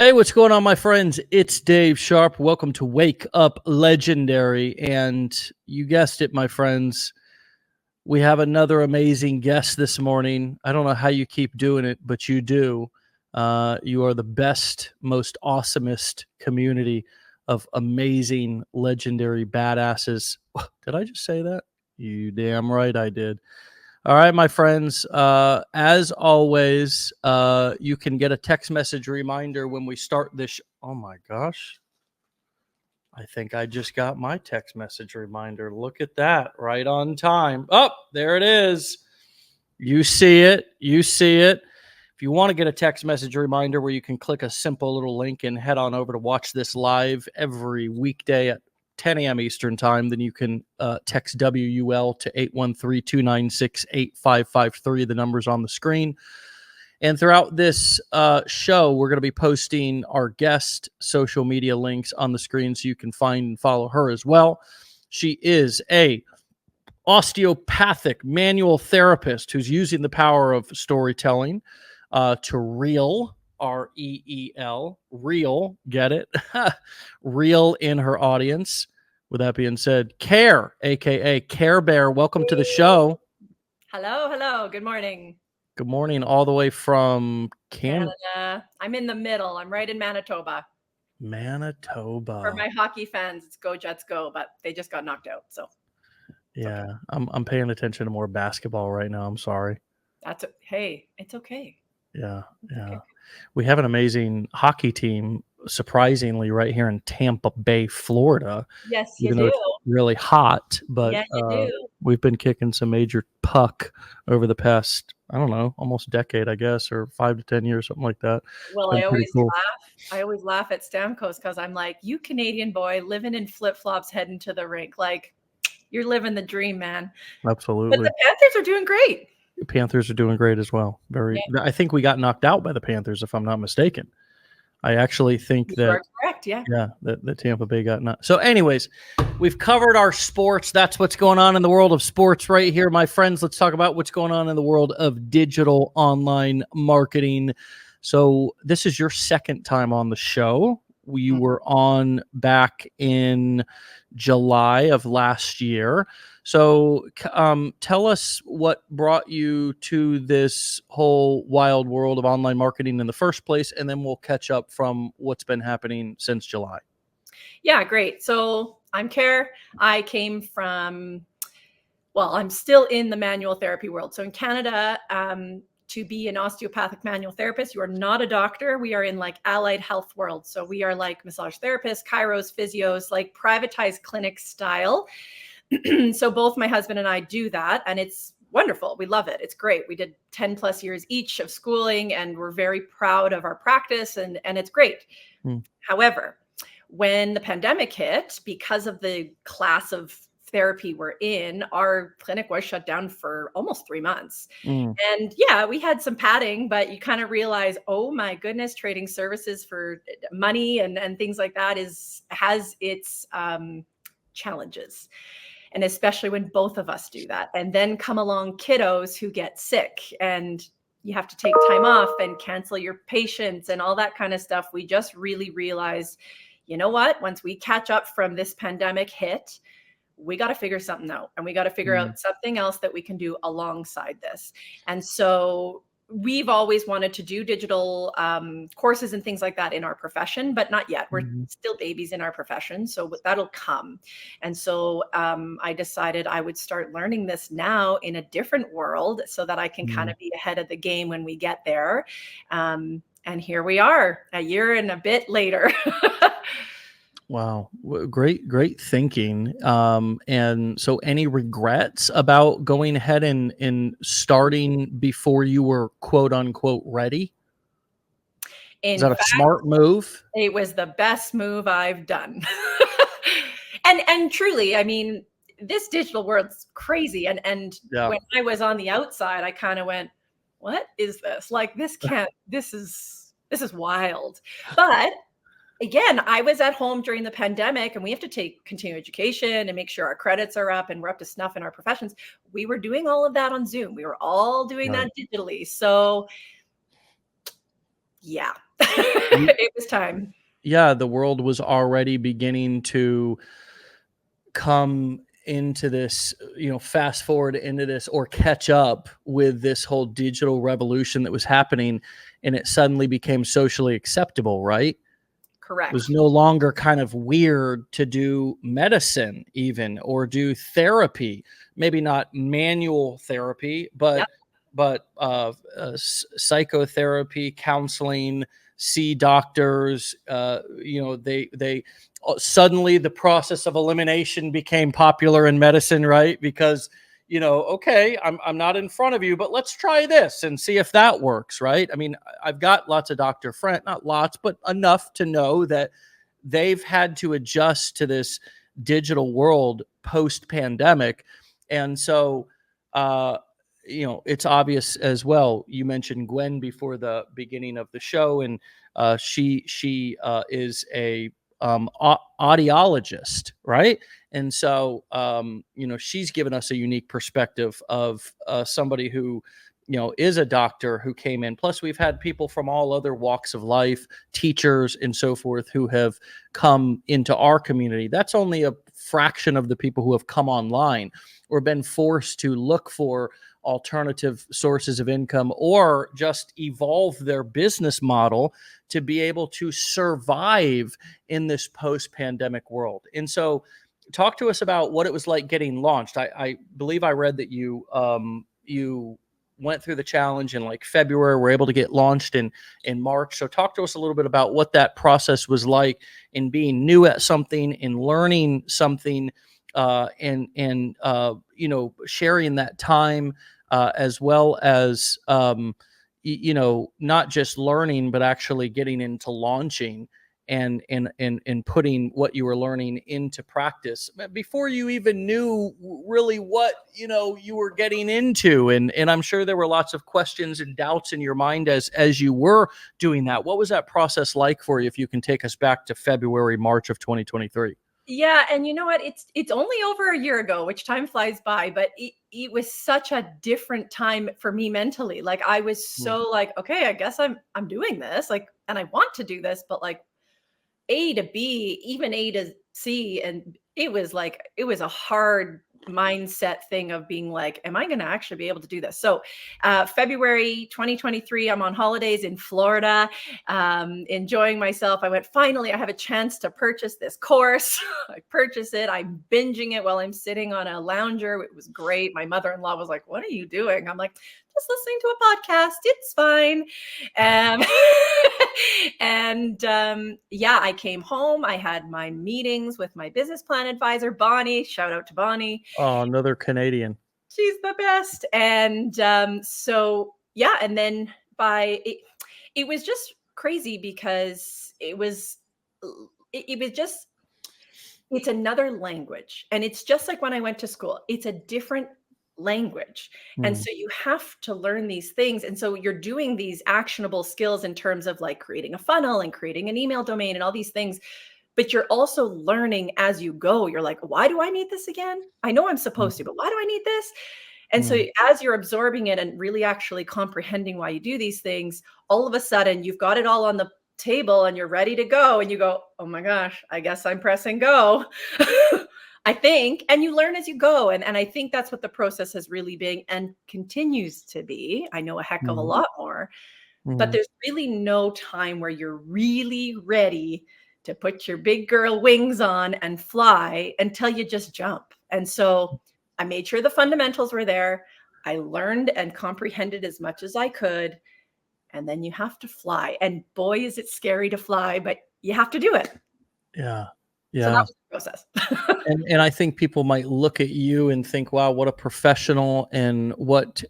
Hey, what's going on, my friends? It's Dave Sharpe. Welcome to Wake Up Legendary. And you guessed it, my friends. We have another amazing guest this morning. I don't know how you keep doing it, but you do. You are the best, most awesomest community of amazing, legendary badasses. Did I just say that? You damn right I did. All right, my friends. As always, you can get a text message reminder when we start this. Oh my gosh. I think I just got my text message reminder. Look at that. Right on time. Oh, there it is. You see it. You see it. If you want to get a text message reminder where you can click a simple little link and head on over to watch this live every weekday at 10 a.m. Eastern time, then you can text WUL to 813-296-8553. The number's on the screen. And throughout this show, we're going to be posting our guest social media links on the screen so you can find and follow her as well. She is a osteopathic manual therapist who's using the power of storytelling to reel, R-E-E-L, reel, get it? Reel in her audience. With that being said, Care, aka Care Bear, welcome to the show. Hello. Good morning. Good morning, all the way from Canada. I'm in the middle. I'm right in Manitoba. Manitoba. For my hockey fans, it's Go Jets Go, but they just got knocked out. So yeah, okay. I'm paying attention to more basketball right now. I'm sorry. Hey, it's okay. Yeah. Okay. We have an amazing hockey team, surprisingly, right here in Tampa Bay, Florida. Yes, you do. It's really hot, but yeah, you do. We've been kicking some major puck over the past, I don't know, almost decade, I guess, or 5 to 10 years, something like that. Well, I always laugh at Stamkos because I'm like, you Canadian boy living in flip-flops heading to the rink. Like, you're living the dream, man. Absolutely. But the Panthers are doing great. Panthers are doing great as well. I think we got knocked out by the Panthers, if I'm not mistaken. I actually think you are correct. Yeah, that Tampa Bay got knocked. So anyways, we've covered our sports. That's what's going on in the world of sports right here, my friends. Let's talk about what's going on in the world of digital online marketing. So this is your second time on the show. We were on back in July of last year. So tell us what brought you to this whole wild world of online marketing in the first place, and then we'll catch up from what's been happening since July. Yeah, great. So I'm Care. I came from, I'm still in the manual therapy world. So in Canada, to be an osteopathic manual therapist, you are not a doctor. We are in like allied health world. So we are like massage therapists, chiros, physios, like privatized clinic style. So both my husband and I do that, and it's wonderful. We love it. It's great. We did 10 plus years each of schooling, and we're very proud of our practice, and it's great. However, when the pandemic hit, because of the class of therapy we're in, our clinic was shut down for almost 3 months. And yeah, we had some padding, but you kind of realize, oh my goodness, trading services for money and things like that has its challenges. And especially when both of us do that. And then come along kiddos who get sick and you have to take time off and cancel your patients and all that kind of stuff. We just really realized, you know what, once we catch up from this pandemic hit, we got to figure something out, and we got to figure out something else that we can do alongside this. And so we've always wanted to do digital courses and things like that in our profession, but not yet. We're still babies in our profession, so that'll come. And so I decided I would start learning this now in a different world so that I can kind of be ahead of the game when we get there. And here we are, a year and a bit later. Wow. Great thinking. And so any regrets about going ahead and starting before you were quote unquote ready? Is that a smart move? It was the best move I've done. And truly, I mean, this digital world's crazy. And when I was on the outside, I kind of went, what is this? Like, this is wild. But again, I was at home during the pandemic, and we have to take continuing education and make sure our credits are up and we're up to snuff in our professions. We were doing all of that on Zoom. We were all doing that digitally. So Yeah. It was time. Yeah, the world was already beginning to come into this, fast forward into this or catch up with this whole digital revolution that was happening, and it suddenly became socially acceptable, right? It was Correct. no longer kind of weird to do medicine even or do therapy, maybe not manual therapy, Yep. psychotherapy, counseling, see doctors. They suddenly the process of elimination became popular in medicine, right? Because okay, I'm not in front of you, but let's try this and see if that works, right? I mean, I've got lots of doctor friends, not lots, but enough to know that they've had to adjust to this digital world post pandemic. And so, uh, it's obvious as well. You mentioned Gwen before the beginning of the show, and she is a audiologist, right? And so, she's given us a unique perspective of somebody who, is a doctor who came in. Plus, we've had people from all other walks of life, teachers and so forth, who have come into our community. That's only a fraction of the people who have come online or been forced to look for alternative sources of income or just evolve their business model to be able to survive in this post-pandemic world. And so talk to us about what it was like getting launched. I believe I read that you went through the challenge in like February, were able to get launched in March. So talk to us a little bit about what that process was like in being new at something, in learning something, and sharing that time, as well as not just learning but actually getting into launching and putting what you were learning into practice before you even knew really what you were getting into. And I'm sure there were lots of questions and doubts in your mind as you were doing that. What was that process like for you, if you can take us back to February, March of 2023? Yeah, and you know what? It's only over a year ago, which time flies by, but it was such a different time for me mentally. Like I was Mm, so like, okay, I guess I'm doing this, like, and I want to do this, but like A to B, even A to C. And it was a hard mindset thing of being like, am I going to actually be able to do this? So, February 2023, I'm on holidays in Florida, enjoying myself. I went, finally, I have a chance to purchase this course. I purchase it. I'm binging it while I'm sitting on a lounger. It was great. My mother-in-law was like, what are you doing? I'm like, just listening to a podcast. It's fine. Um, yeah, I came home. I had my meetings with my business plan advisor, Bonnie. Shout out to Bonnie. oh, another Canadian. She's the best. And so, yeah. And then it was just crazy because it was just, it's another language. And it's just like when I went to school, it's a different language. And so Mm, you have to learn these things. And so you're doing these actionable skills in terms of like creating a funnel and creating an email domain and all these things. But you're also learning as you go. You're like, why do I need this again? I know I'm mm, supposed to, but why do I need this? And so mm. as you're absorbing it and really actually comprehending why you do these things, all of a sudden you've got it all on the table and you're ready to go. And you go, oh my gosh, I guess I'm pressing go. I think, and you learn as you go. And I think that's what the process has really been and continues to be. I know a heck of a Mm, lot more, but mm. there's really no time where you're really ready to put your big girl wings on and fly until you just jump. And so I made sure the fundamentals were there. I learned and comprehended as much as I could. And then you have to fly. And boy, is it scary to fly, but you have to do it. Yeah. So that Yeah. was the process. And I think people might look at you and think, wow, what a professional and what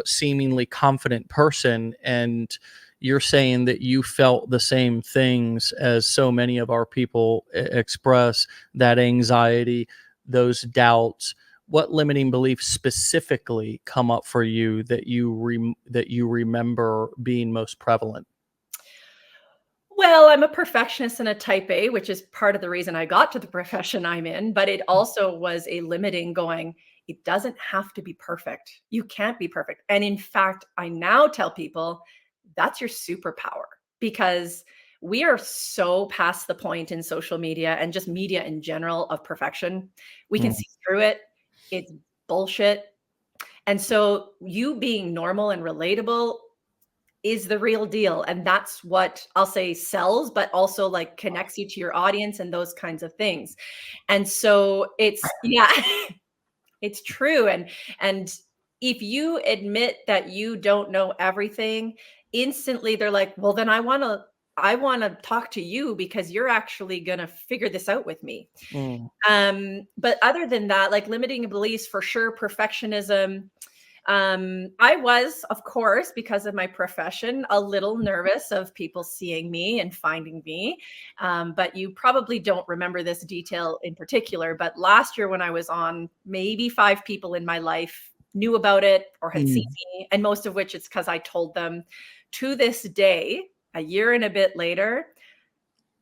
seemingly confident person. And you're saying that you felt the same things as so many of our people express, that anxiety, those doubts. What limiting beliefs specifically come up for you that that you remember being most prevalent? Well, I'm a perfectionist and a type A, which is part of the reason I got to the profession I'm in, but it also was a limiting going, it doesn't have to be perfect. You can't be perfect. And in fact, I now tell people that's your superpower, because we are so past the point in social media and just media in general of perfection. We can see through it. It's bullshit. And so you being normal and relatable is the real deal. And that's what I'll say sells, but also like connects you to your audience and those kinds of things. And so it's, yeah, it's true. And if you admit that you don't know everything, instantly they're like, well, then I want to talk to you because you're actually going to figure this out with me. But other than that, like limiting beliefs for sure, perfectionism. I was, of course, because of my profession, a little nervous of people seeing me and finding me. But you probably don't remember this detail in particular. But last year when I was on, maybe 5 people in my life knew about it or had seen me, and most of which it's because I told them. To this day, a year and a bit later,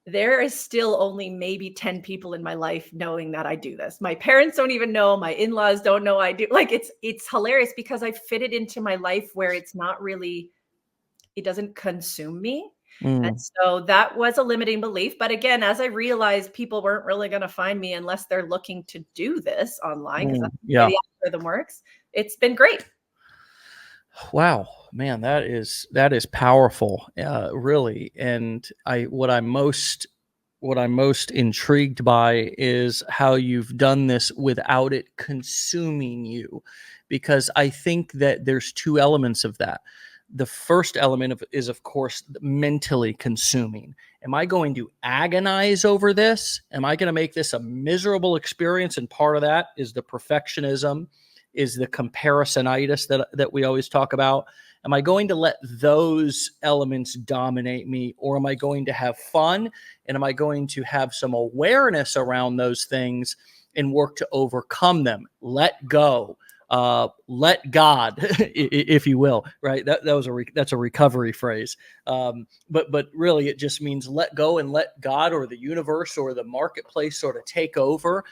there is still only maybe 10 people in my life knowing that I do this. My parents don't even know. My in-laws don't know I do. Like it's hilarious because I fit it into my life where it's not really, it doesn't consume me. And so that was a limiting belief. But again, as I realized people weren't really going to find me unless they're looking to do this online, because that's the way the algorithm works. It's been great. Wow, man, that is powerful, really. And what I'm most intrigued by is how you've done this without it consuming you, because I think that there's 2 elements of that. The first element is, of course, mentally consuming. Am I going to agonize over this? Am I going to make this a miserable experience? And part of that is the perfectionism, is the comparisonitis that we always talk about. Am I going to let those elements dominate me, or am I going to have fun? And am I going to have some awareness around those things and work to overcome them? Let go. Let God, if you will, right? That's a recovery phrase. But really it just means let go and let God or the universe or the marketplace sort of take over.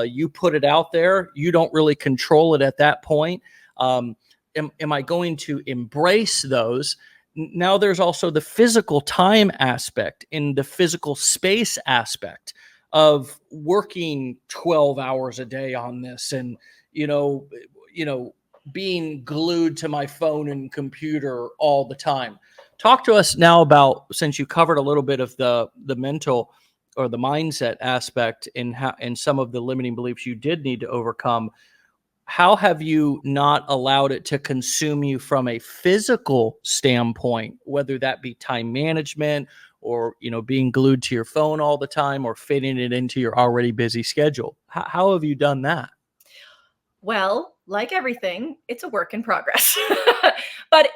You put it out there. You don't really control it at that point. Am I going to embrace those? Now there's also the physical time aspect and the physical space aspect of working 12 hours a day on this, and being glued to my phone and computer all the time. Talk to us now about, since you covered a little bit of the mental or the mindset aspect and some of the limiting beliefs you did need to overcome. How have you not allowed it to consume you from a physical standpoint, whether that be time management or, being glued to your phone all the time or fitting it into your already busy schedule? How have you done that? Well, like everything, it's a work in progress. But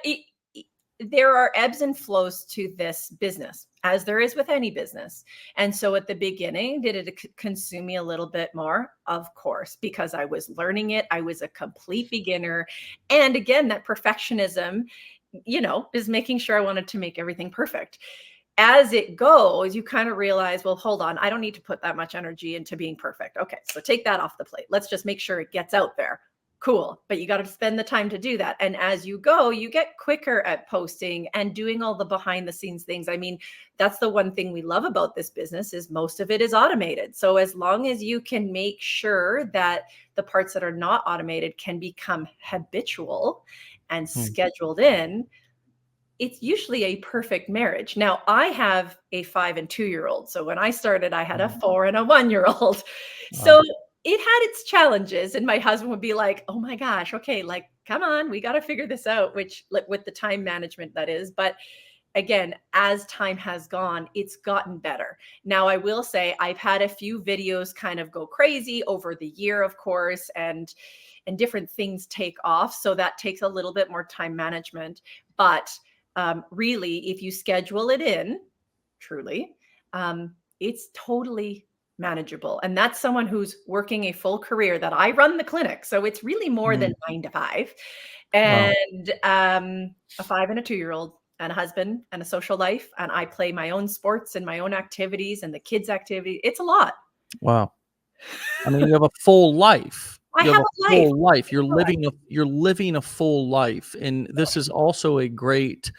there are ebbs and flows to this business, as there is with any business. And so at the beginning, did it consume me a little bit more? Of course, because I was learning it. I was a complete beginner. And again, that perfectionism, is making sure I wanted to make everything perfect. As it goes, you kind of realize, well, hold on, I don't need to put that much energy into being perfect. Okay, so take that off the plate. Let's just make sure it gets out there. Cool. But you got to spend the time to do that. And as you go, you get quicker at posting and doing all the behind the scenes things. I mean, that's the one thing we love about this business is most of it is automated. So as long as you can make sure that the parts that are not automated can become habitual and scheduled in, it's usually a perfect marriage. Now, I have a 5 and 2-year-old. So when I started, I had a 4 and a 1-year-old. Wow. So it had its challenges. And my husband would be like, oh my gosh, okay, like, come on, we got to figure this out, which like with the time management that is. But again, as time has gone, it's gotten better. Now, I will say I've had a few videos kind of go crazy over the year, of course, and different things take off. So that takes a little bit more time management. But really, if you schedule it in, truly, it's totally manageable. And that's someone who's working a full career that I run the clinic. So it's really more than 9 to 5. And a 5 and a 2-year-old and a husband and a social life. And I play my own sports and my own activities and the kids' activities. It's a lot. Wow. I mean, you have a full life. I have a full life. You're living a full life. And this is also a great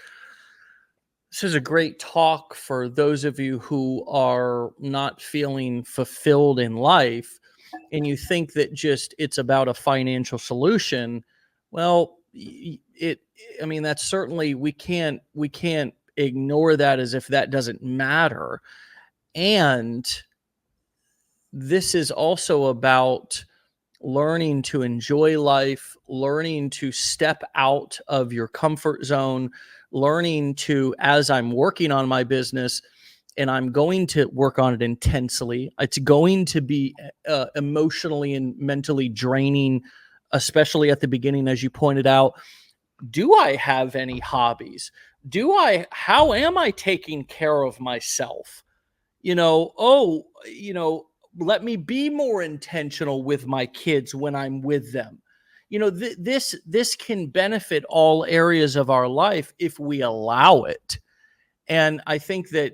This is a great talk for those of you who are not feeling fulfilled in life and you think that just it's about a financial solution. Well, I mean, that's certainly, we can't ignore that as if that doesn't matter. And this is also about learning to enjoy life, learning to step out of your comfort zone, learning to, as I'm working on my business and I'm going to work on it intensely, it's going to be emotionally and mentally draining, especially at the beginning, as you pointed out. Do I have any hobbies? How am I taking care of myself? Let me be more intentional with my kids when I'm with them. This can benefit all areas of our life if we allow it. And I think that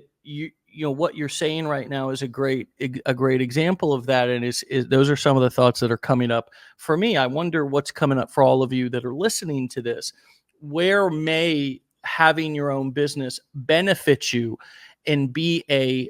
what you're saying right now is a great example of that. And is those are some of the thoughts that are coming up for me. I wonder what's coming up for all of you that are listening to this. Where may having your own business benefit you and be an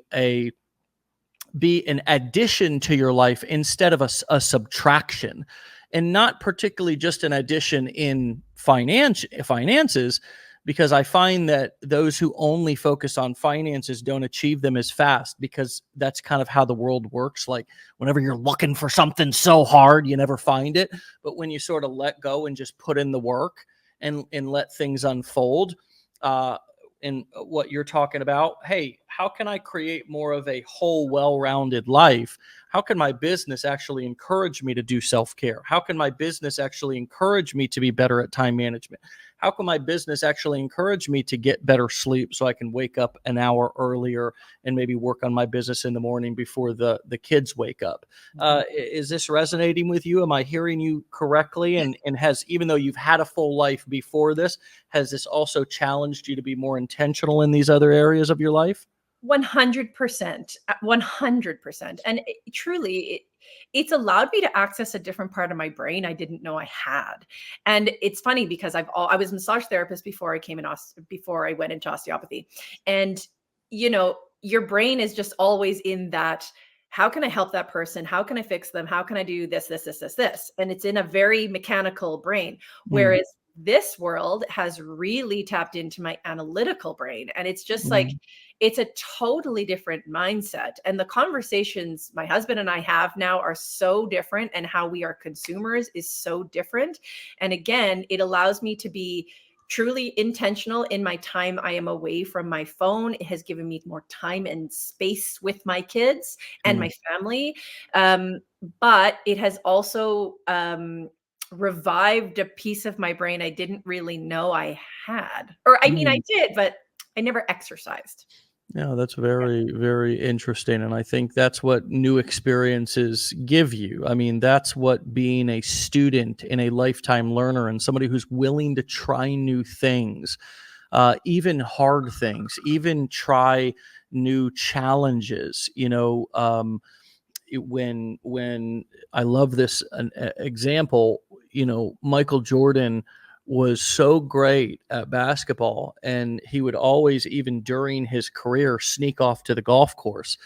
addition to your life instead of a subtraction, and not particularly just an addition in finances, because I find that those who only focus on finances don't achieve them as fast, because that's kind of how the world works. Like, whenever you're looking for something so hard, you never find it. But when you sort of let go and just put in the work and let things unfold, and what you're talking about, hey, how can I create more of a whole, well-rounded life? How can my business actually encourage me to do self-care? How can my business actually encourage me to be better at time management? How can my business actually encourage me to get better sleep so I can wake up an hour earlier and maybe work on my business in the morning before the kids wake up? Is this resonating with you? Am I hearing you correctly? And even though you've had a full life before this, has this also challenged you to be more intentional in these other areas of your life? 100%, 100%. And truly, it's allowed me to access a different part of my brain I didn't know I had. And it's funny because I was a massage therapist before before I went into osteopathy. And your brain is just always in that, how can I help that person? How can I fix them? How can I do this? And it's in a very mechanical brain. Mm, Whereas this world has really tapped into my analytical brain. And it's just like, mm, it's a totally different mindset. And the conversations my husband and I have now are so different, and how we are consumers is so different. And again, it allows me to be truly intentional in my time I am away from my phone. It has given me more time and space with my kids and mm, my family. But it has also revived a piece of my brain I didn't really know I had. Or I mean, I mm. did, but I never exercised. Yeah, that's very, very interesting. And I think that's what new experiences give you. I mean, that's what being a student and a lifetime learner and somebody who's willing to try new things, even hard things, even try new challenges. When I love this example, Michael Jordan was so great at basketball, and he would always, even during his career, sneak off to the golf course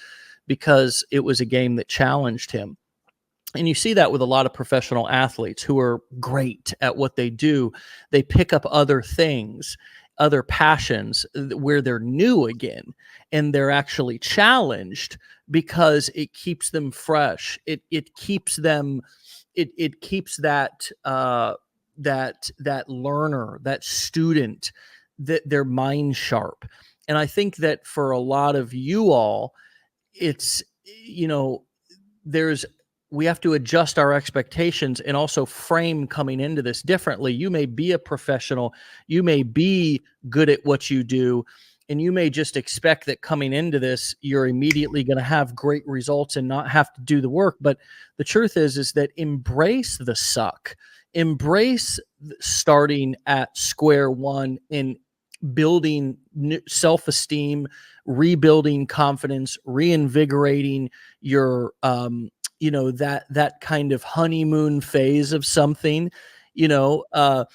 because it was a game that challenged him. And you see that with a lot of professional athletes who are great at what they do. They pick up other things, other passions where they're new again, and they're actually challenged because it keeps them fresh. It keeps them, it keeps that learner, that student, that their mind sharp. And I think that for a lot of you all, it's, there's we have to adjust our expectations and also frame coming into this differently. You may be a professional, you may be good at what you do, and you may just expect that coming into this you're immediately going to have great results and not have to do the work. But the truth is that embrace the suck, embrace starting at square one and building self-esteem, rebuilding confidence, reinvigorating your that kind of honeymoon phase of something. you know uh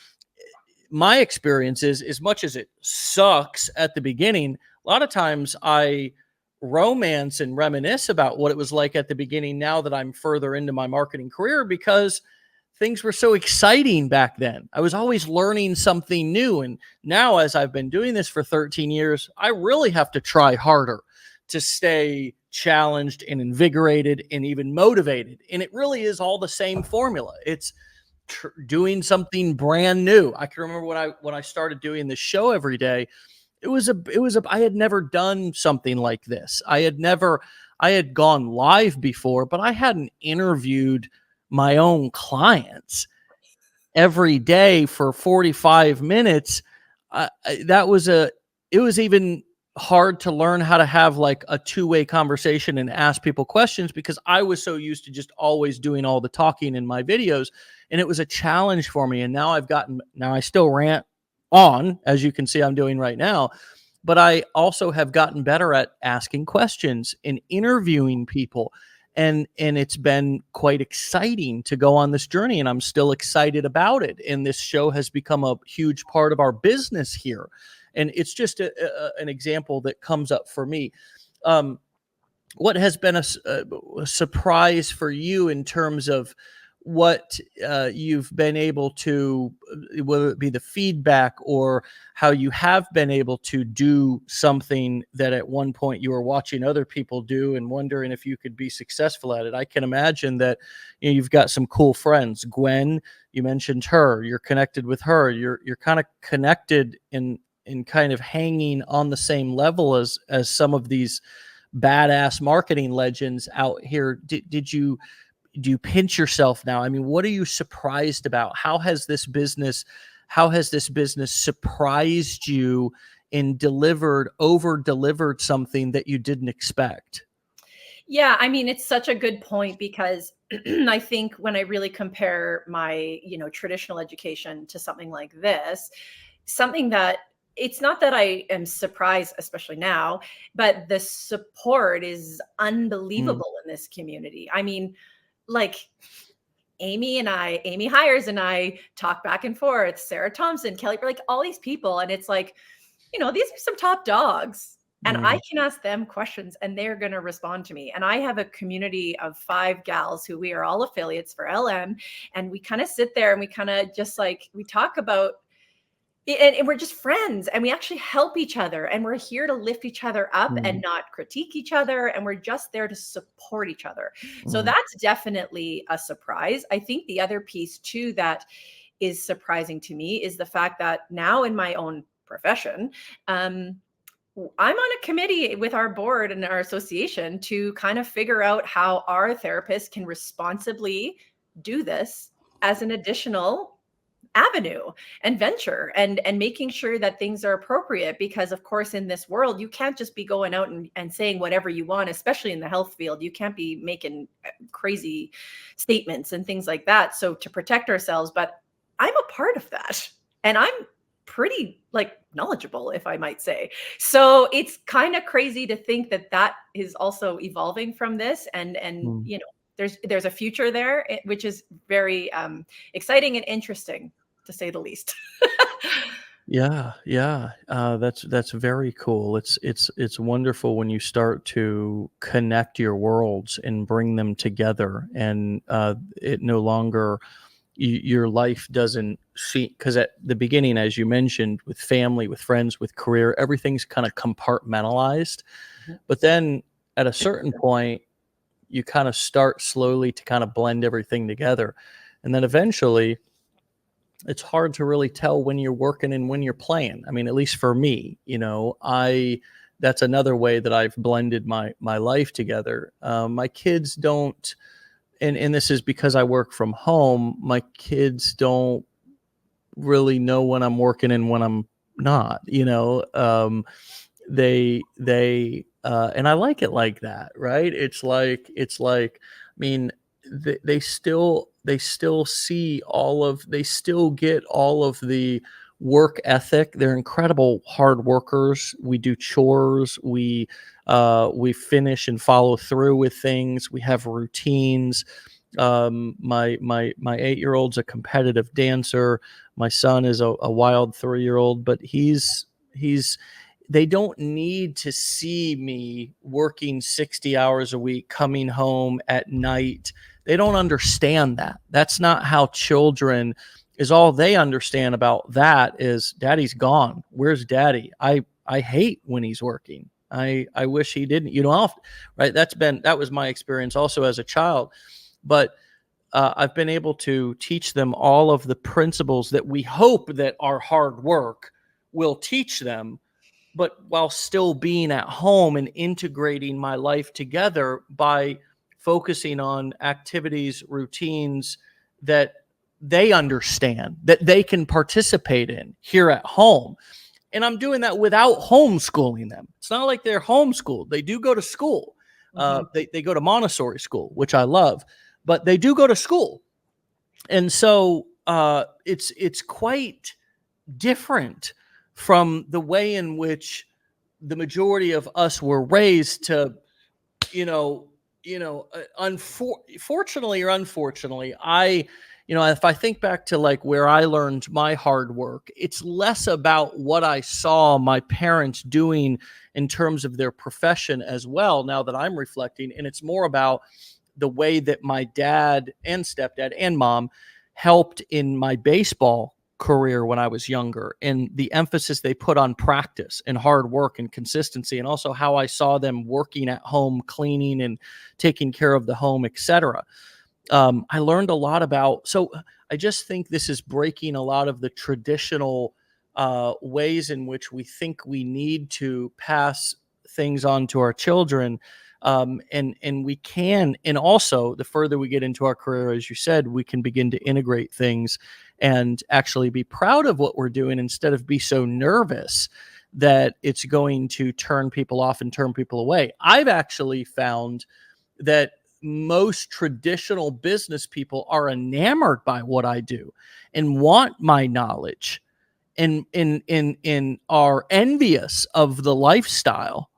my experience is, as much as it sucks at the beginning, a lot of times I romance and reminisce about what it was like at the beginning now that I'm further into my marketing career, because things were so exciting back then. I was always learning something new. And now, as I've been doing this for 13 years, I really have to try harder to stay challenged and invigorated and even motivated. And it really is all the same formula. It's doing something brand new. I can remember when I started doing this show every day, I had never done something like this. I had gone live before, but I hadn't interviewed my own clients every day for 45 minutes. It was even hard to learn how to have like a two-way conversation and ask people questions, because I was so used to just always doing all the talking in my videos. And it was a challenge for me. And now I still rant on, as you can see I'm doing right now, but I also have gotten better at asking questions and interviewing people. And it's been quite exciting to go on this journey, and I'm still excited about it. And this show has become a huge part of our business here. And it's just an example that comes up for me. What has been a surprise for you in terms of what you've been able to, whether it be the feedback or how you have been able to do something that at one point you were watching other people do and wondering if you could be successful at it? I can imagine that you've got some cool friends. Gwen, you mentioned her. You're connected with her. You're kind of connected in kind of hanging on the same level as some of these badass marketing legends out here. Do you pinch yourself now? I mean, what are you surprised about? How has this business surprised you and over delivered something that you didn't expect? Yeah, I mean, it's such a good point, because I think when I really compare my, traditional education to something like this, something that it's not that I am surprised, especially now, but the support is Mm, unbelievable in this community. I mean, like Amy Hires and I talk back and forth, Sarah Thompson, Kelly, like all these people. And it's like, these are some top dogs. And I mm, can ask them questions and they're going to respond to me. And I have a community of 5 gals who we are all affiliates for LM. And we kind of sit there and we kind of just like, we talk about, and we're just friends, and we actually help each other, and we're here to lift each other up and mm, not critique each other. And we're just there to support each other. So mm, that's definitely a surprise. I think the other piece too that is surprising to me is the fact that now in my own profession, I'm on a committee with our board and our association to kind of figure out how our therapists can responsibly do this as an additional avenue and venture, and making sure that things are appropriate, because of course in this world you can't just be going out and saying whatever you want, especially in the health field. You can't be making crazy statements and things like that, so to protect ourselves. But I'm a part of that, and I'm pretty like knowledgeable, if I might say. So it's kind of crazy to think that that is also evolving from this, and mm. there's a future there, which is very exciting and interesting, to say the least. Yeah, yeah. That's very cool. It's wonderful when you start to connect your worlds and bring them together, and it no longer your life doesn't see, because at the beginning, as you mentioned, with family, with friends, with career, everything's kind of compartmentalized. Mhm. But then at a certain point, you kind of start slowly to kind of blend everything together, and then eventually it's hard to really tell when you're working and when you're playing. I mean, at least for me, I that's another way that I've blended my life together. My kids don't, and this is because I work from home. My kids don't really know when I'm working and when I'm not. And I like it like that, right? It's like, I mean, they still get all of the work ethic. They're incredible hard workers. We do chores. We finish and follow through with things. We have routines. My 8-year-old's a competitive dancer. My son is a wild 3-year-old, but they don't need to see me working 60 hours a week, coming home at night. They don't understand that. That's not how children is. All they understand about that is daddy's gone. Where's daddy? I hate when he's working. I wish he didn't, right? That was my experience also as a child. But I've been able to teach them all of the principles that we hope that our hard work will teach them, but while still being at home and integrating my life together by focusing on activities, routines that they understand, that they can participate in here at home. And I'm doing that without homeschooling them. It's not like they're homeschooled. They do go to school. They go to Montessori school, which I love, but they do go to school. And so it's quite different from the way in which the majority of us were raised to, fortunately or unfortunately, if I think back to like where I learned my hard work, it's less about what I saw my parents doing in terms of their profession as well, now that I'm reflecting, and it's more about the way that my dad and stepdad and mom helped in my baseball career when I was younger, and the emphasis they put on practice and hard work and consistency, and also how I saw them working at home, cleaning and taking care of the home, etc. I learned a lot about, so I just think this is breaking a lot of the traditional ways in which we think we need to pass things on to our children. And we can, and also the further we get into our career, as you said, we can begin to integrate things and actually be proud of what we're doing instead of be so nervous that it's going to turn people off and turn people away. I've actually found that most traditional business people are enamored by what I do and want my knowledge and are envious of the lifestyle.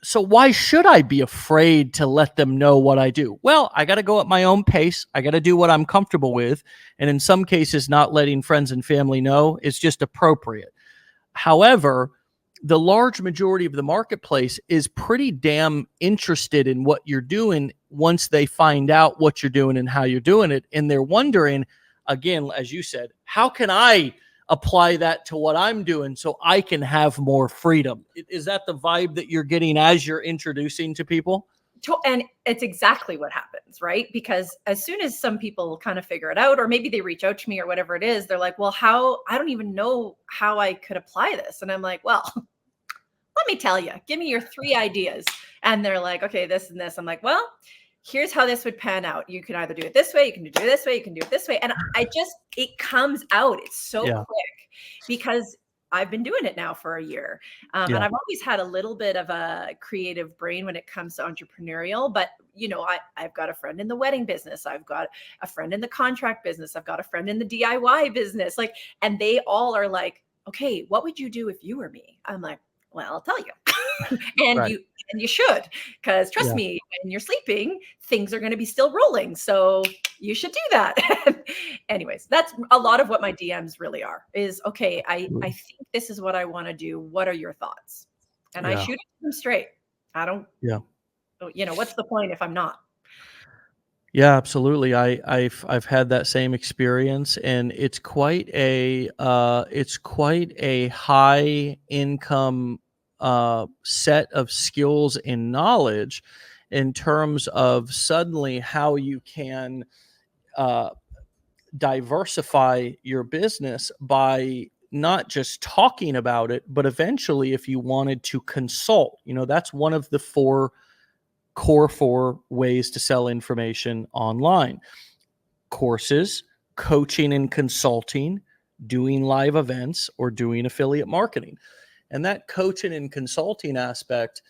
So why should I be afraid to let them know what I do? Well, I got to go at my own pace. I got to do what I'm comfortable with. And in some cases, not letting friends and family know is just appropriate. However, the large majority of the marketplace is pretty damn interested in what you're doing once they find out what you're doing and how you're doing it. And they're wondering, again, as you said, how can I apply that to what I'm doing so I can have more freedom? Is that the vibe that you're getting as you're introducing to people? And it's exactly what happens, right? Because as soon as some people kind of figure it out, or maybe they reach out to me or whatever it is, they're like, well, I don't even know how I could apply this. And I'm like, well, let me tell you, give me your 3 ideas. And they're like, okay, this and this. I'm like, well, here's how this would pan out. You can either do it this way, you can do it this way, you can do it this way. And it comes out. It's so quick because I've been doing it now for a year. And I've always had a little bit of a creative brain when it comes to entrepreneurial, but I've got a friend in the wedding business. I've got a friend in the contract business. I've got a friend in the DIY business. And they all are like, okay, what would you do if you were me? I'm like, well, I'll tell you. And you should, because trust me, when you're sleeping, things are going to be still rolling. So you should do that. Anyways, that's a lot of what my DMs really are is, okay, I think this is what I want to do. What are your thoughts? And I shoot them straight. I don't, what's the point if I'm not? Yeah, absolutely. I've had that same experience, and it's quite a high income set of skills and knowledge in terms of suddenly how you can diversify your business by not just talking about it, but eventually if you wanted to consult, that's one of the core 4 ways to sell information online: courses, coaching and consulting, doing live events, or doing affiliate marketing. And that coaching and consulting aspect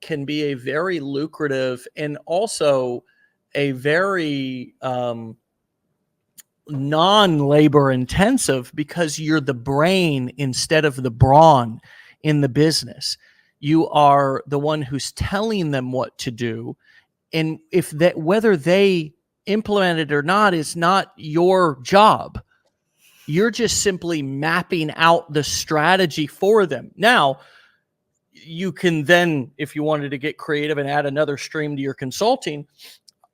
can be a very lucrative and also a very non-labor intensive, because you're the brain instead of the brawn in the business. You are the one who's telling them what to do. And whether they implement it or not is not your job. You're just simply mapping out the strategy for them. Now, you can then, if you wanted to get creative and add another stream to your consulting,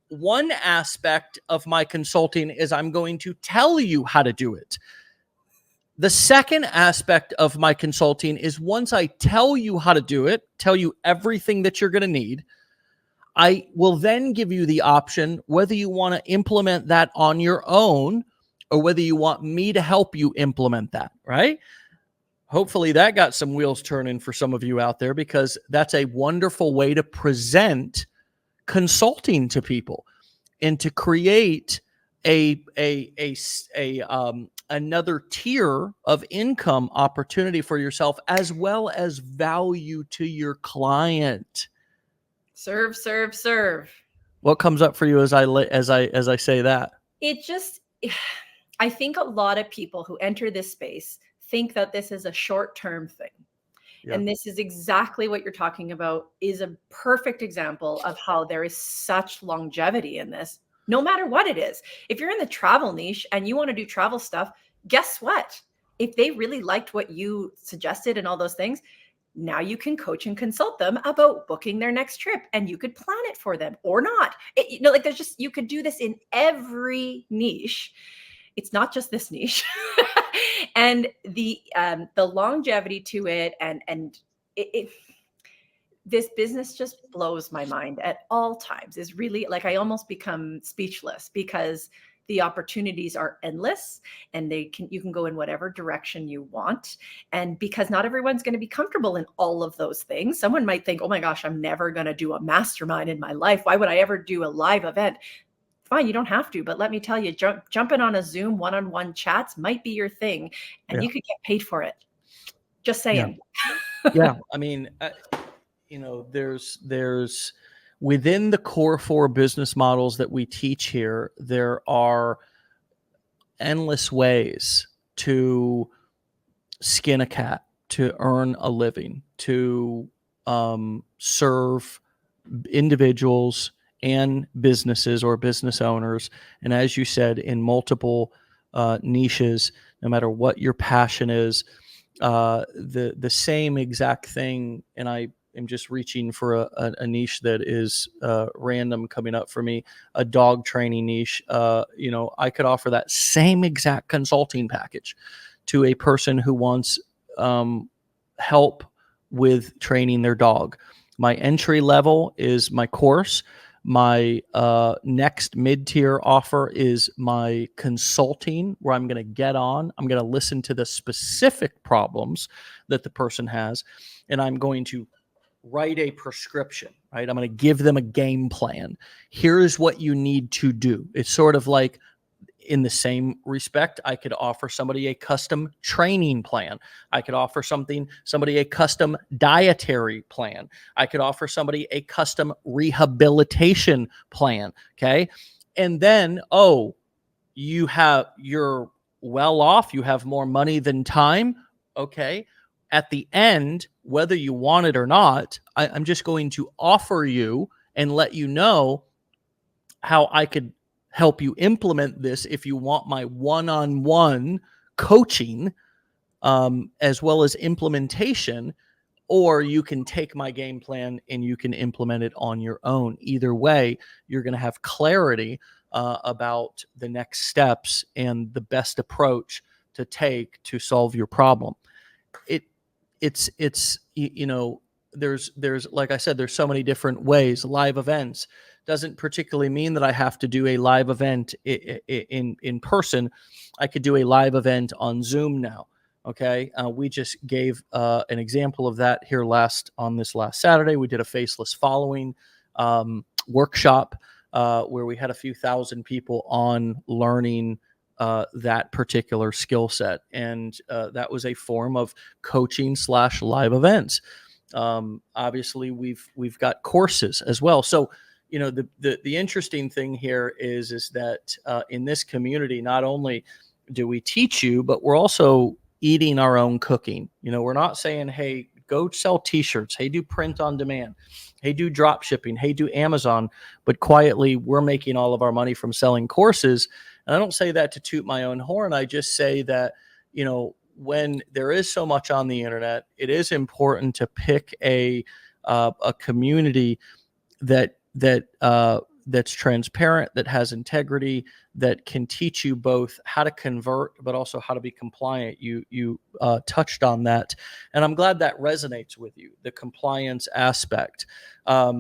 one aspect of my consulting is I'm going to tell you how to do it. The second aspect of my consulting is once I tell you how to do it, tell you everything that you're going to need, I will then give you the option whether you want to implement that on your own or whether you want me to help you implement that, right? Hopefully that got some wheels turning for some of you out there, because that's a wonderful way to present consulting to people and to create another tier of income opportunity for yourself, as well as value to your client. Serve, serve, serve. What comes up for you as I say that? It just, I think a lot of people who enter this space think that this is a short-term thing. Yeah. And this is exactly what you're talking about, is a perfect example of how there is such longevity in this, no matter what it is. If you're in the travel niche and you want to do travel stuff, guess what? If they really liked what you suggested and all those things, now you can coach and consult them about booking their next trip, and you could plan it for them or not. Like there's just, you could do this in every niche. It's not just this niche. And the longevity to it, and this business just blows my mind at all times. Is really, like, I almost become speechless because the opportunities are endless, and you can go in whatever direction you want. And because not everyone's going to be comfortable in all of those things. Someone might think, oh my gosh, I'm never going to do a mastermind in my life. Why would I ever do a live event? Fine, you don't have to, but let me tell you, jumping on a Zoom one-on-one chats might be your thing, and you could get paid for it. Just saying. Yeah. I mean, there's within the core 4 business models that we teach here, there are endless ways to skin a cat, to earn a living, to serve individuals and businesses or business owners. And as you said, in multiple niches, no matter what your passion is, the same exact thing. And I am just reaching for a niche that is random coming up for me, a dog training niche. I could offer that same exact consulting package to a person who wants help with training their dog. My entry level is my course. My next mid-tier offer is my consulting, where I'm going to get on. I'm going to listen to the specific problems that the person has, and I'm going to write a prescription, right? I'm going to give them a game plan. Here's what you need to do. It's sort of like, in the same respect, I could offer somebody a custom training plan. I could offer somebody a custom dietary plan. I could offer somebody a custom rehabilitation plan. Okay. And then, you're well off. You have more money than time. Okay. At the end, whether you want it or not, I'm just going to offer you and let you know how I could help you implement this if you want my one-on-one coaching, as well as implementation, or you can take my game plan and you can implement it on your own. Either way, you're going to have clarity about the next steps and the best approach to take to solve your problem. It's there's like I said, there's so many different ways. Live events doesn't particularly mean that I have to do a live event in person. I could do a live event on Zoom now. Okay. We just gave an example of that here on this last Saturday. We did a faceless following workshop where we had a few thousand people on learning that particular skill set. And that was a form of coaching / live events. Obviously we've got courses as well. So, the interesting thing here is that in this community, not only do we teach you, but we're also eating our own cooking. We're not saying, hey, go sell t-shirts. Hey, do print on demand. Hey, do drop shipping. Hey, do Amazon. But quietly, we're making all of our money from selling courses. And I don't say that to toot my own horn. I just say that, when there is so much on the internet, it is important to pick a community that's transparent, that has integrity, that can teach you both how to convert, but also how to be compliant. You touched on that, and I'm glad that resonates with you, the compliance aspect. How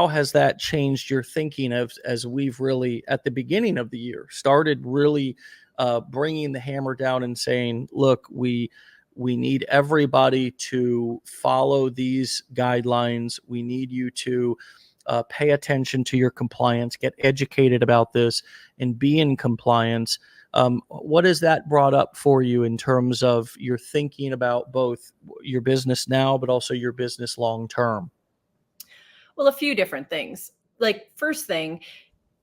has that changed your thinking as we've really, at the beginning of the year, started really bringing the hammer down and saying, look, we need everybody to follow these guidelines. We need you to pay attention to your compliance, get educated about this, and be in compliance. What has that brought up for you in terms of your thinking about both your business now, but also your business long term? Well, a few different things. Like, first thing,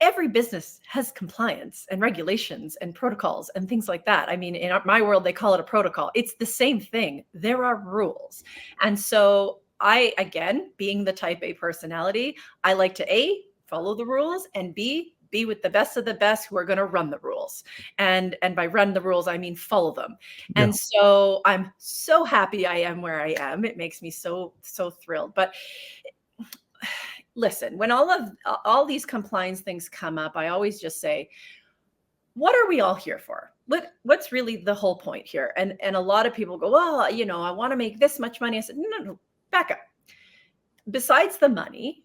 every business has compliance and regulations and protocols and things like that. I mean, in my world, they call it a protocol. It's the same thing. There are rules. And so I, again, being the type A personality, I like to A, follow the rules, and B, be with the best of the best who are going to run the rules. And by run the rules, I mean follow them. Yeah. And so I'm so happy I am where I am. It makes me so thrilled. But listen, when all these compliance things come up, I always just say, what are we all here for? What's really the whole point here? And a lot of people go, well, I want to make this much money. I said, no, back up. Besides the money,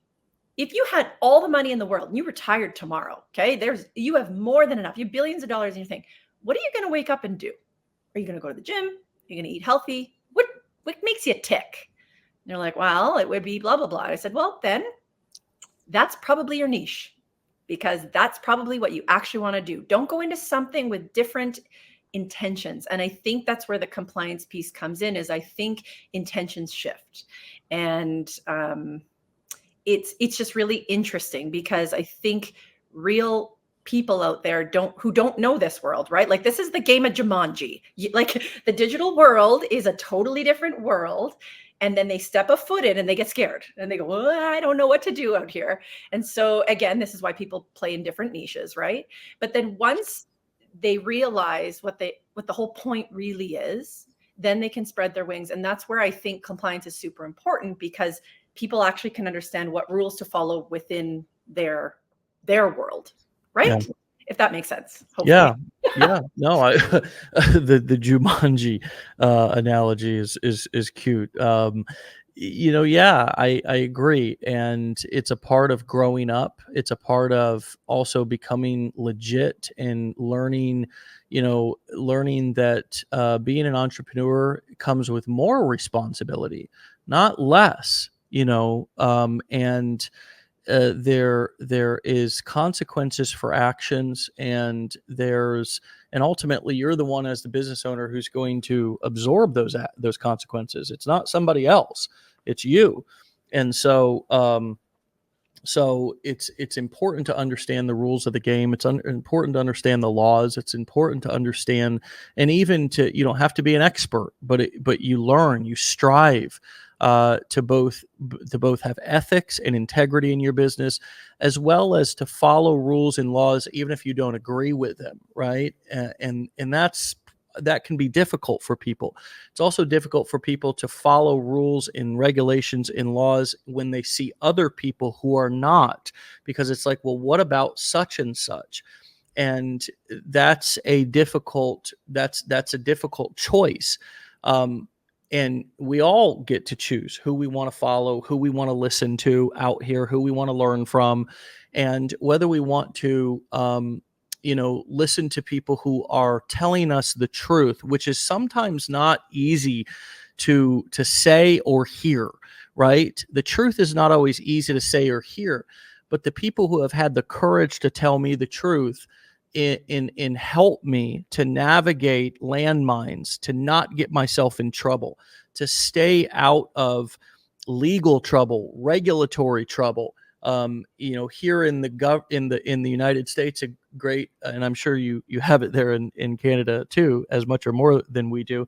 if you had all the money in the world and you retired tomorrow, okay, you have more than enough. You have billions of dollars and you think, what are you going to wake up and do? Are you going to go to the gym? Are you going to eat healthy? What makes you tick? And they're like, well, it would be blah, blah, blah. I said, well, then that's probably your niche, because that's probably what you actually want to do. Don't go into something with different intentions. And I think that's where the compliance piece comes in, is I think intentions shift. And it's just really interesting, because I think real people out there who don't know this world, right? Like, this is the game of Jumanji. Like, the digital world is a totally different world. And then they step a foot in and they get scared and they go, well, I don't know what to do out here. And so again, this is why people play in different niches, right? But then once they realize what the whole point really is, then they can spread their wings. And that's where I think compliance is super important, because people actually can understand what rules to follow within their world, right? Yeah. If that makes sense. Hopefully. Yeah. No, the Jumanji analogy is cute. I agree, and it's a part of growing up. It's a part of also becoming legit and learning that being an entrepreneur comes with more responsibility, not less. And there is consequences for actions, and ultimately you're the one, as the business owner, who's going to absorb those consequences. It's not somebody else, it's you. And so it's important to understand the rules of the game. It's important to understand the laws. It's important to understand, and even you don't have to be an expert, but you learn, you strive to both have ethics and integrity in your business, as well as to follow rules and laws, even if you don't agree with them, right? And that can be difficult for people. It's also difficult for people to follow rules and regulations and laws when they see other people who are not, because it's like, well, what about such and such? And that's a difficult choice. And we all get to choose who we want to follow, who we want to listen to out here, who we want to learn from, and whether we want to, listen to people who are telling us the truth, which is sometimes not easy to say or hear, right? The truth is not always easy to say or hear, but the people who have had the courage to tell me the truth in help me to navigate landmines, to not get myself in trouble, to stay out of legal trouble, regulatory trouble. Here in the United States, great, and I'm sure you have it there in Canada too, as much or more than we do.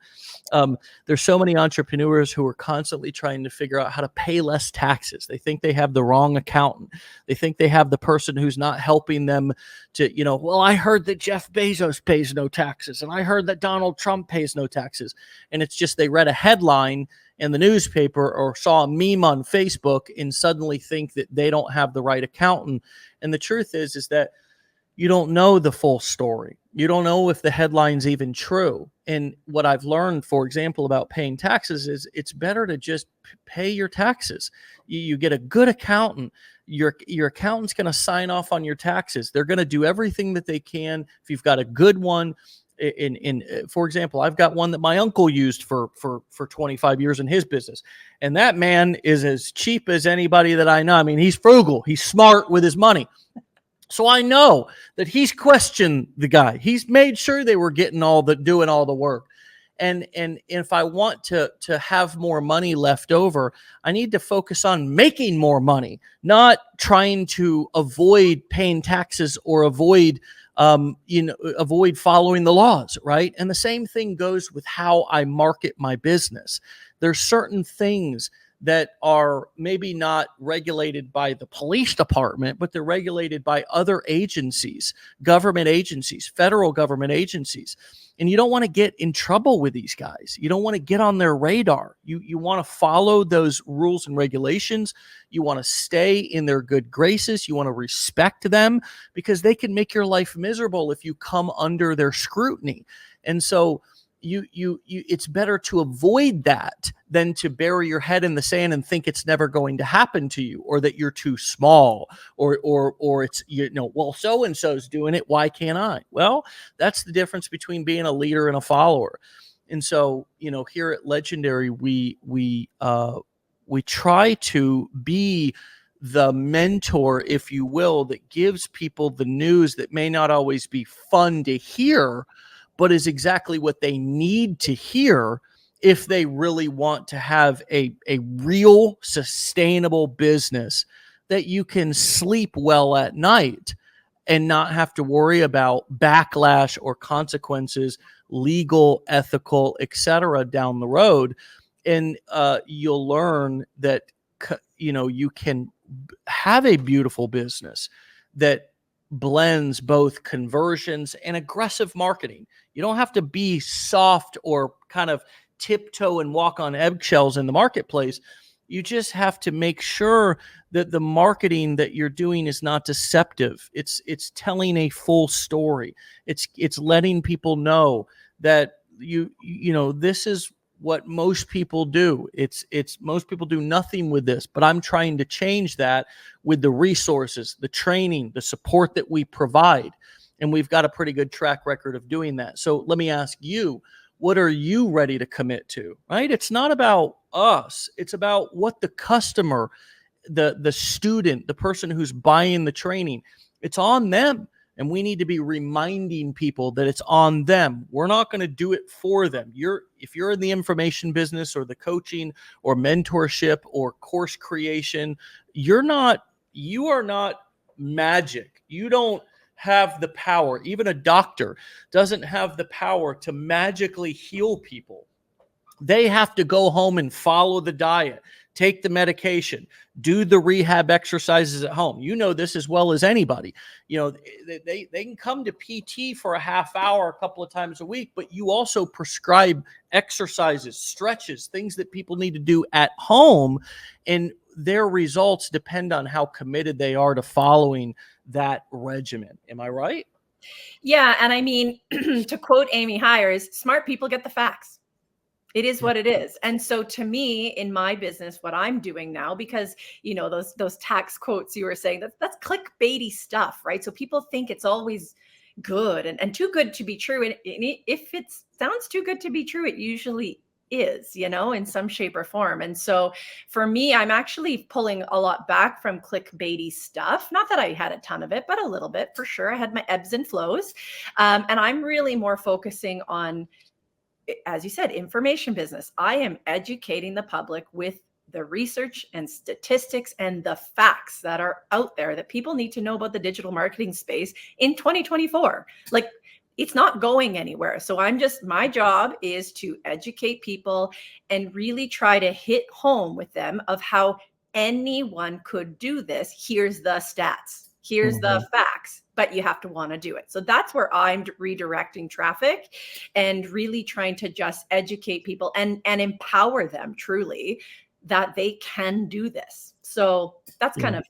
There's so many entrepreneurs who are constantly trying to figure out how to pay less taxes. They think they have the wrong accountant. They think they have the person who's not helping them to, well, I heard that Jeff Bezos pays no taxes, and I heard that Donald Trump pays no taxes. And it's just they read a headline in the newspaper or saw a meme on Facebook and suddenly think that they don't have the right accountant. And the truth is that you don't know the full story. You don't know if the headline's even true. And what I've learned, for example, about paying taxes is it's better to just pay your taxes. You get a good accountant. Your accountant's going to sign off on your taxes. They're going to do everything that they can. If you've got a good one, for example, I've got one that my uncle used for 25 years in his business. And that man is as cheap as anybody that I know. I mean, he's frugal. He's smart with his money. So I know that he's questioned the guy. He's made sure they were doing all the work. And if I want to have more money left over, I need to focus on making more money, not trying to avoid paying taxes or avoid following the laws, right? And the same thing goes with how I market my business. There's certain things that are maybe not regulated by the police department, but they're regulated by other agencies, government agencies, federal government agencies. And you don't want to get in trouble with these guys. You don't want to get on their radar. You want to follow those rules and regulations. You want to stay in their good graces. You want to respect them because they can make your life miserable if you come under their scrutiny. And so it's better to avoid that than to bury your head in the sand and think it's never going to happen to you, or that you're too small, or it's, well, so-and-so's doing it, why can't I? Well, that's the difference between being a leader and a follower. And so, here at Legendary, we try to be the mentor, if you will, that gives people the news that may not always be fun to hear, but is exactly what they need to hear if they really want to have a real sustainable business that you can sleep well at night and not have to worry about backlash or consequences, legal, ethical, etc. down the road. And you'll learn that, you can have a beautiful business that blends both conversions and aggressive marketing. You don't have to be soft or kind of tiptoe and walk on eggshells in the marketplace. You just have to make sure that the marketing that you're doing is not deceptive. It's telling a full story. It's letting people know that this is what most people do. It's most people do nothing with this, but I'm trying to change that with the resources, the training, the support that we provide. And we've got a pretty good track record of doing that. So let me ask you, what are you ready to commit to, right? It's not about us. It's about what the customer, the student, the person who's buying the training, it's on them. And we need to be reminding people that it's on them. We're not going to do it for them. If you're in the information business or the coaching or mentorship or course creation, you are not magic. You don't have the power. Even a doctor doesn't have the power to magically heal people. They have to go home and follow the diet, take the medication, do the rehab exercises at home. You know this as well as anybody. They can come to PT for a half hour a couple of times a week, but you also prescribe exercises, stretches, things that people need to do at home, and their results depend on how committed they are to following that regimen. Am I right? Yeah. And I mean, to quote Amy Hires, smart people get the facts. It is what it is. And so to me, in my business, what I'm doing now, because, those tax quotes you were saying, that's clickbaity stuff, right? So people think it's always good and too good to be true. And if it sounds too good to be true, it usually is, in some shape or form. And so for me, I'm actually pulling a lot back from clickbaity stuff. Not that I had a ton of it, but a little bit for sure. I had my ebbs and flows. And I'm really more focusing on, as you said, information business. I am educating the public with the research and statistics and the facts that are out there that people need to know about the digital marketing space in 2024. Like, it's not going anywhere. So my job is to educate people and really try to hit home with them of how anyone could do this. Here's the stats. Here's the facts, but you have to want to do it. So that's where I'm redirecting traffic and really trying to just educate people and empower them truly that they can do this. So that's kind of,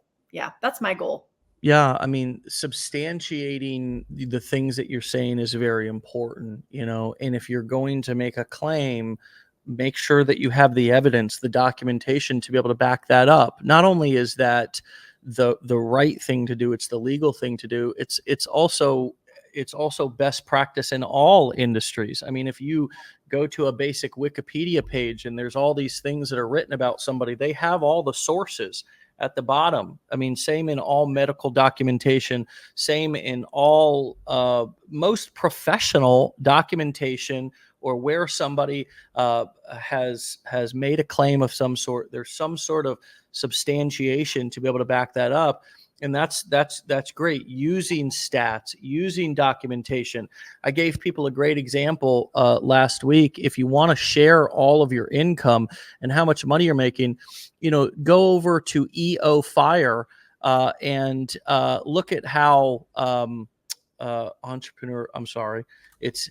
that's my goal. Yeah, I mean, substantiating the things that you're saying is very important, and if you're going to make a claim, make sure that you have the evidence, the documentation to be able to back that up. Not only is that the right thing to do, it's the legal thing to do, it's also best practice in all industries. I mean, if you go to a basic Wikipedia page and there's all these things that are written about somebody, they have all the sources at the bottom. I mean, same in all medical documentation, same in all most professional documentation, or where somebody has made a claim of some sort. There's some sort of substantiation to be able to back that up. And that's great. Using stats, using documentation. I gave people a great example last week. If you want to share all of your income and how much money you're making, go over to EO Fire and look at how entrepreneur. I'm sorry, it's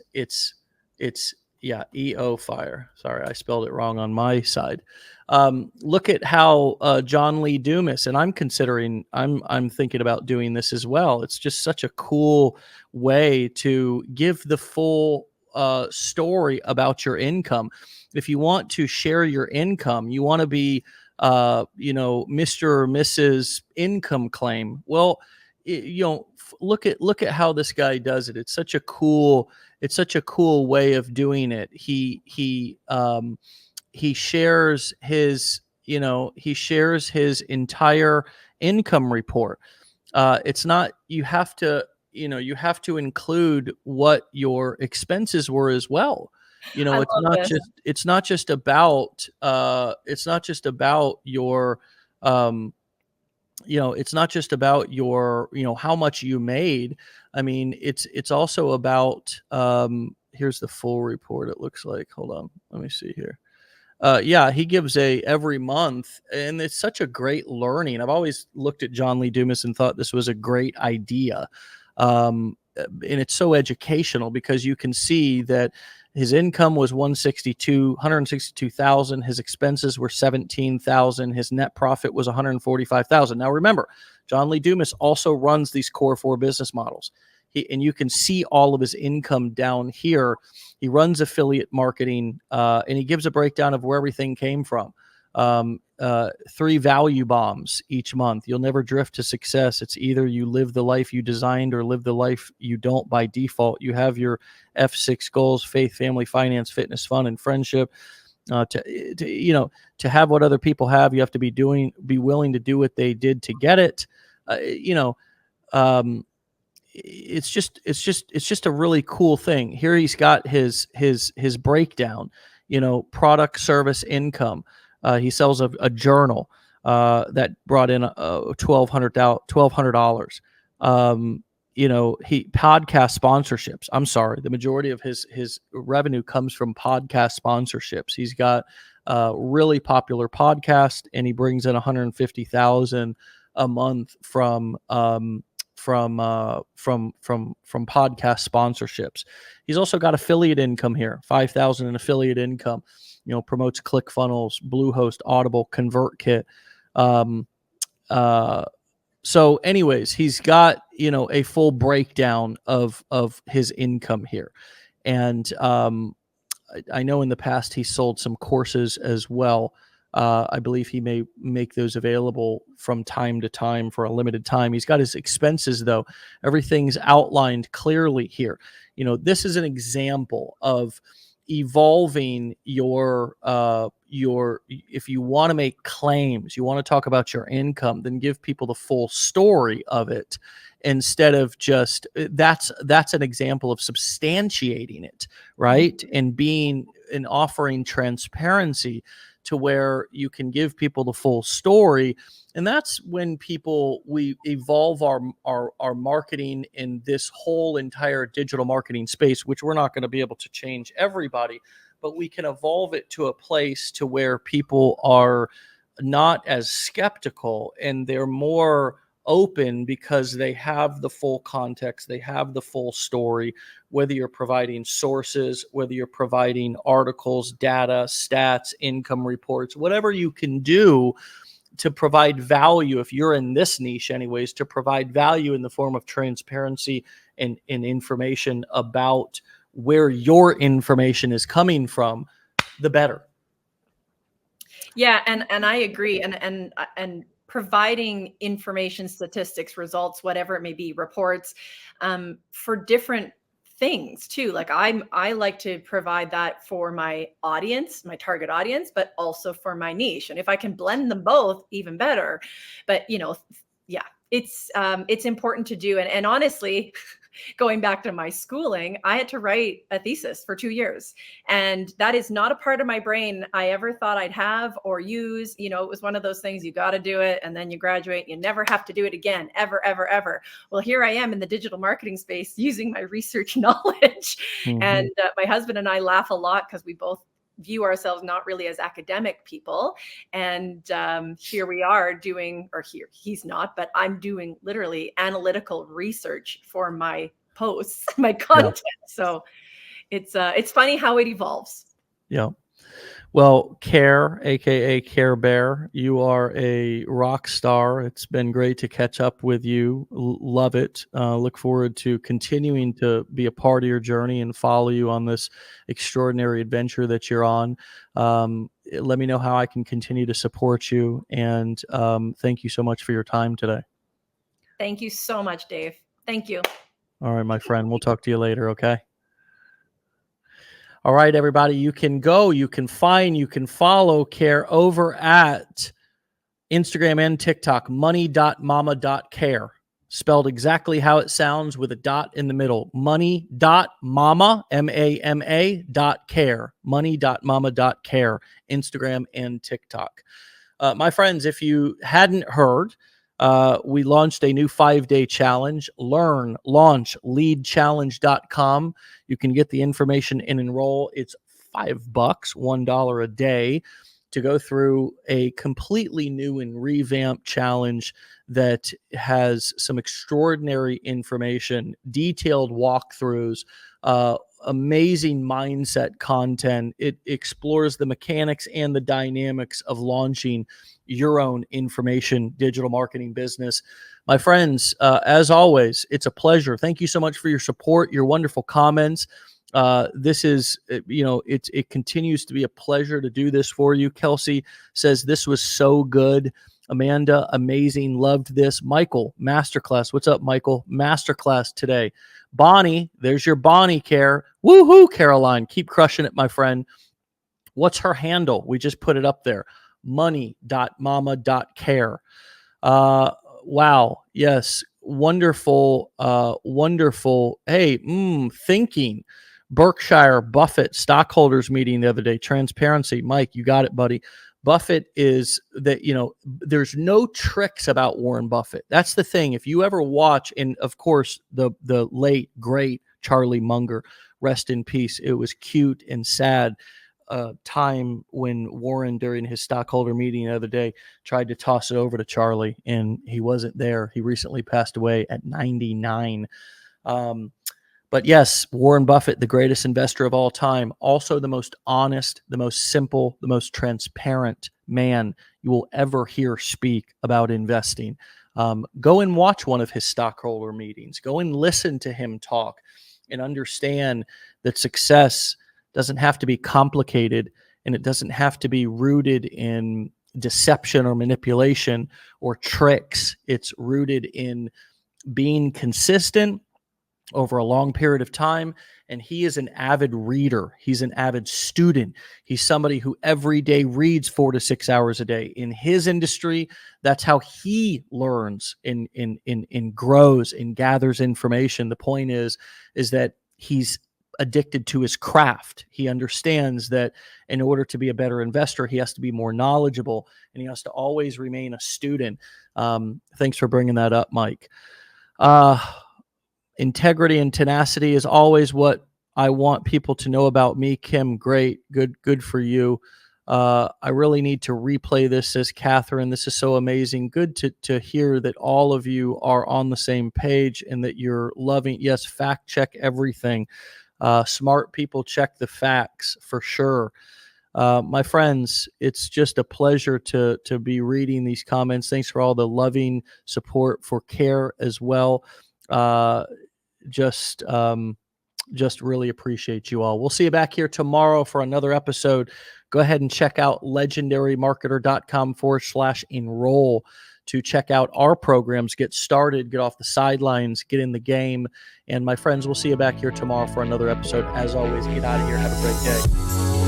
EO Fire. Sorry, I spelled it wrong on my side. Look at how John Lee Dumas, and I'm thinking about doing this as well. It's just such a cool way to give the full story about your income. If you want to share your income, you want to be, Mr. or Mrs. Income Claim. Well, look at how this guy does it. It's such a cool way of doing it. He shares his entire income report. It's not, you have to include what your expenses were as well. It's not just about your how much you made. I mean, it's also about here's the full report. It looks like, hold on, let me see here. He gives every month, and it's such a great learning. I've always looked at John Lee Dumas and thought this was a great idea. And it's so educational because you can see that his income was 162,000. His expenses were 17,000. His net profit was 145,000. Now remember, John Lee Dumas also runs these core 4 business models. And you can see all of his income down here. He runs affiliate marketing, and he gives a breakdown of where everything came from. 3 value bombs each month. You'll never drift to success. It's either you live the life you designed or live the life you don't by default. You have your F6 goals: faith, family, finance, fitness, fun, and friendship. To have what other people have, you have to be willing to do what they did to get it. It's just a really cool thing. Here he's got his breakdown, product, service, income. He sells a journal that brought in $1,200. He podcast sponsorships. I'm sorry, the majority of his revenue comes from podcast sponsorships. He's got a really popular podcast, and he brings in $150,000 a month from podcast sponsorships. He's also got affiliate income here, $5,000 in affiliate income. Promotes ClickFunnels, Bluehost, Audible, ConvertKit. So anyways, he's got, a full breakdown of his income here. And I know in the past he sold some courses as well. I believe he may make those available from time to time for a limited time. He's got his expenses, though. Everything's outlined clearly here. This is an example of evolving your if you want to make claims, you want to talk about your income, then give people the full story of it instead of just that's an example of substantiating it, right? And being and offering transparency to where you can give people the full story. And that's when we evolve our marketing in this whole entire digital marketing space, which we're not going to be able to change everybody, but we can evolve it to a place to where people are not as skeptical and they're more open because they have the full context, they have the full story, whether you're providing sources, whether you're providing articles, data, stats, income reports, whatever you can do to provide value, if you're in this niche anyways, to provide value in the form of transparency and information about where your information is coming from, the better. Yeah, and I agree. And providing information, statistics, results, whatever it may be, reports, for different things too. Like I like to provide that for my audience, my target audience, but also for my niche. And if I can blend them both, even better. But yeah, it's important to do. And honestly, going back to my schooling, I had to write a thesis for 2 years. And that is not a part of my brain I ever thought I'd have or use. It was one of those things, you got to do it. And then you graduate, you never have to do it again, ever, ever, ever. Well, here I am in the digital marketing space using my research knowledge. Mm-hmm. And my husband and I laugh a lot because we both view ourselves not really as academic people. And here we are doing, or here, he's not, but I'm doing literally analytical research for my posts, my content. Yeah. So it's funny how it evolves. Yeah. Well, Care, aka Care Bear, you are a rock star. It's been great to catch up with you. Love it. Look forward to continuing to be a part of your journey and follow you on this extraordinary adventure that you're on. Let me know how I can continue to support you. And thank you so much for your time today. Thank you so much, Dave. Thank you. All right, my friend. We'll talk to you later, okay? All right, everybody, you can follow Care over at Instagram and TikTok, money.mama.care, spelled exactly how it sounds with a dot in the middle, money.mama, M-A-M-A.care, money.mama.care, Instagram and TikTok. My friends, if you hadn't heard, we launched a new 5-day challenge, learn, launch, leadchallenge.com. You can get the information and enroll. It's $5, $1 a day to go through a completely new and revamped challenge that has some extraordinary information, detailed walkthroughs, amazing mindset content. It explores the mechanics and the dynamics of launching your own information digital marketing business. My friends, as always, it's a pleasure. Thank you so much for your support, your wonderful comments. This is, it continues to be a pleasure to do this for you. Kelsey says, this was so good. Amanda, amazing. Loved this. Michael, masterclass. What's up, Michael? Masterclass today. Bonnie, there's your Bonnie Care. Woohoo, Caroline. Keep crushing it, my friend. What's her handle? We just put it up there. money.mama.care. Wow. Yes. Wonderful. Wonderful. Hey, thinking. Berkshire Buffett stockholders meeting the other day. Transparency. Mike, you got it, buddy. Buffett is that, there's no tricks about Warren Buffett. That's the thing. If you ever watch, and of course, the late, great Charlie Munger, rest in peace. It was cute and sad. Time when Warren, during his stockholder meeting the other day, tried to toss it over to Charlie, and he wasn't there. He recently passed away at 99. But yes, Warren Buffett, the greatest investor of all time, also the most honest, the most simple, the most transparent man you will ever hear speak about investing. Go and watch one of his stockholder meetings. Go and listen to him talk and understand that success doesn't have to be complicated, and it doesn't have to be rooted in deception or manipulation or tricks. It's rooted in being consistent over a long period of time. And he is an avid reader. He's an avid student. He's somebody who every day reads 4 to 6 hours a day. In his industry, that's how he learns and grows and gathers information. The point is that he's addicted to his craft. He understands that in order to be a better investor, he has to be more knowledgeable, and he has to always remain a student. Thanks for bringing that up, Mike. Integrity and tenacity is always what I want people to know about me. Kim, great. Good for you. I really need to replay this, says Catherine. This is so amazing. Good to hear that all of you are on the same page and that you're loving. Yes, fact check everything. Smart people check the facts for sure. My friends, it's just a pleasure to be reading these comments. Thanks for all the loving support for care as well. Just really appreciate you all. We'll see you back here tomorrow for another episode. Go ahead and check out legendarymarketer.com/enroll to check out our programs, get started, get off the sidelines, get in the game. And my friends, we'll see you back here tomorrow for another episode. As always, get out of here. Have a great day.